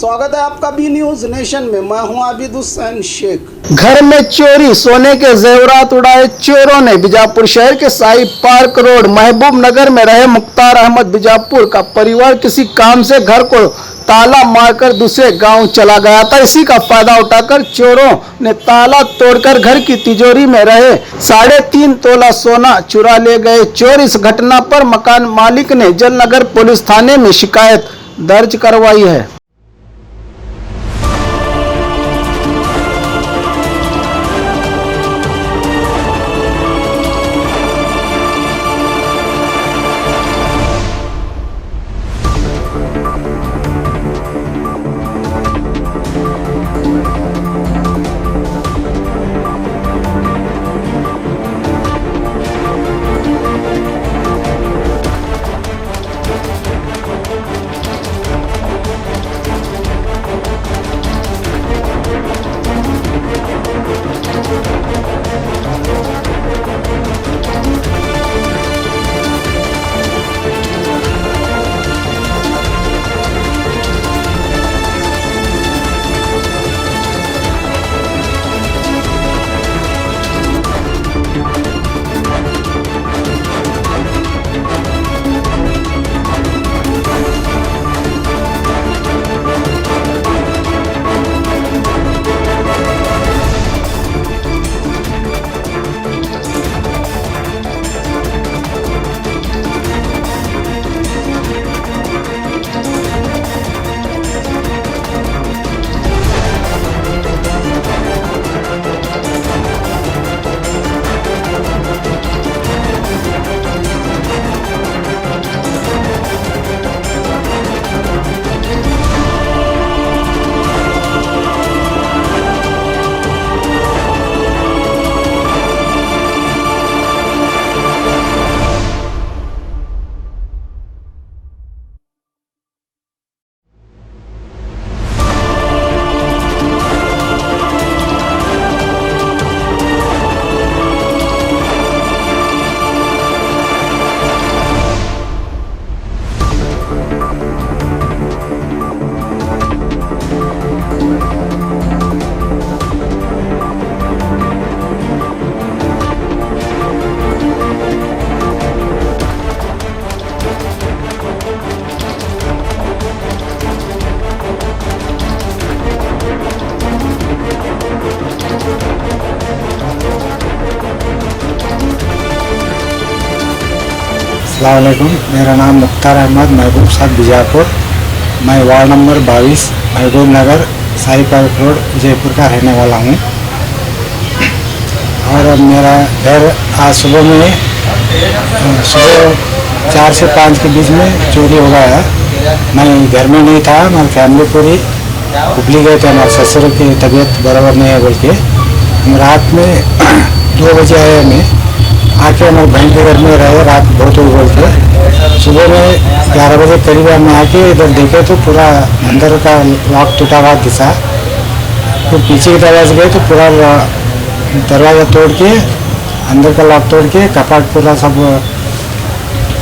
स्वागत है आपका बी न्यूज नेशन में। मैं हूं आबिद हुसैन शेख। घर में चोरी, सोने के जेवरात उड़ाए चोरों ने। बीजापुर शहर के साई पार्क रोड महबूब नगर में रहे मुख्तार अहमद बीजापुर का परिवार किसी काम से घर को ताला मारकर दूसरे गांव चला गया था। इसी का फायदा उठाकर चोरों ने ताला तोड़कर घर की तिजोरी में रहे 3.5 तोला सोना चुरा ले गए चोर। इस घटना पर मकान मालिक ने जलनगर पुलिस थाने में शिकायत दर्ज करवाई है। अस्सलामुअलैकुम, मेरा नाम मुख्तार अहमद महबूब साहब बीजापुर। मैं वार्ड नंबर 22 महबूब नगर साई पार्क रोड जयपुर का रहने वाला हूँ। और मेरा घर आज सुबह 4 से 5 के बीच में चोरी हो गया। मैं घर में नहीं था, हमारी फैमिली पूरी हुबली गए थे। हमारे ससुर की तबीयत बराबर नहीं है बोल के हम रात में 2 बजे आए। हमें आके हमारे बहन के घर में रहे, रात बहुत हुई बोल के। सुबह में 11 बजे करीब हम आके इधर देखे तो पूरा अंदर का लॉक टूटा हुआ दिखा। तो पीछे की दरवाजे गए तो पूरा दरवाज़ा तोड़ के अंदर का लॉक तोड़ के कपाट पूरा सब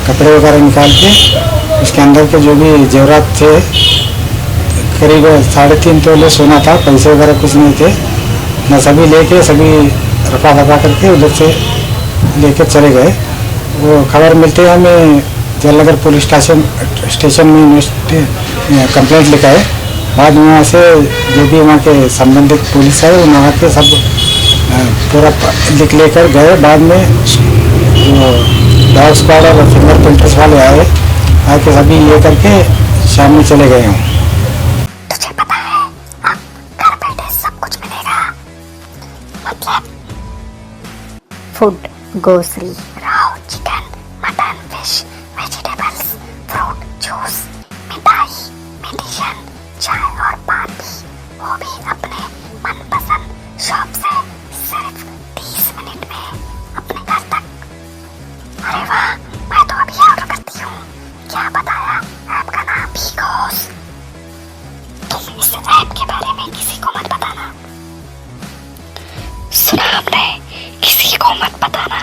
कपड़े वगैरह निकाल के उसके अंदर के जो भी जेवरात थे करीब 3.5 तोले सोना था, पैसे वगैरह कुछ नहीं थे न। सभी लेके सभी रफा दफा करके उधर से लेकर चले गए। वो खबर मिलते ही हमें जलनगर पुलिस स्टेशन में कंप्लेंट लिखा है। बाद में वहाँ से जो भी वहाँ के संबंधित पुलिस है वो वहाँ के सब पूरा लिख लेकर गए। बाद में डॉग स्क्वाड और फिंगर प्रिंटर्स वाले आए, आके सभी ये करके शाम में चले गए हूँ। तुझे पता है अब घर बैठे सब कुछ मिलेगा, मतलब food, grocery, Rao, chicken, mutton, fish, vegetables, fruit, juice, मिठाई, मेडिसिन, चाय और पानी, वो भी अपने मनपसंद शॉप से सिर्फ 30 मिनट में अपने घर तक। अरे वाह, मैं तो अभी ऑर्डर करती हूँ। क्या बताया? ऐप का नाम बिगोस। तुम इस ऐप के बारे में किसी को मत बताना। सुना हमने, किसी को मत बताना।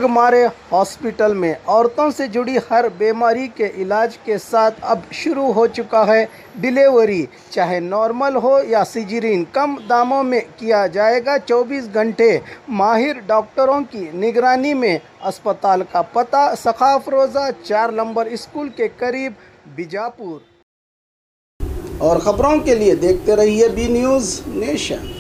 मारे हॉस्पिटल में औरतों से जुड़ी हर बीमारी के इलाज के साथ अब शुरू हो चुका है डिलीवरी। चाहे नॉर्मल हो या सिजरीन, कम दामों में किया जाएगा। 24 घंटे माहिर डॉक्टरों की निगरानी में। अस्पताल का पता सखाफ रोज़ा 4 नंबर स्कूल के करीब, बीजापुर। और ख़बरों के लिए देखते रहिए बी न्यूज़ नेशन।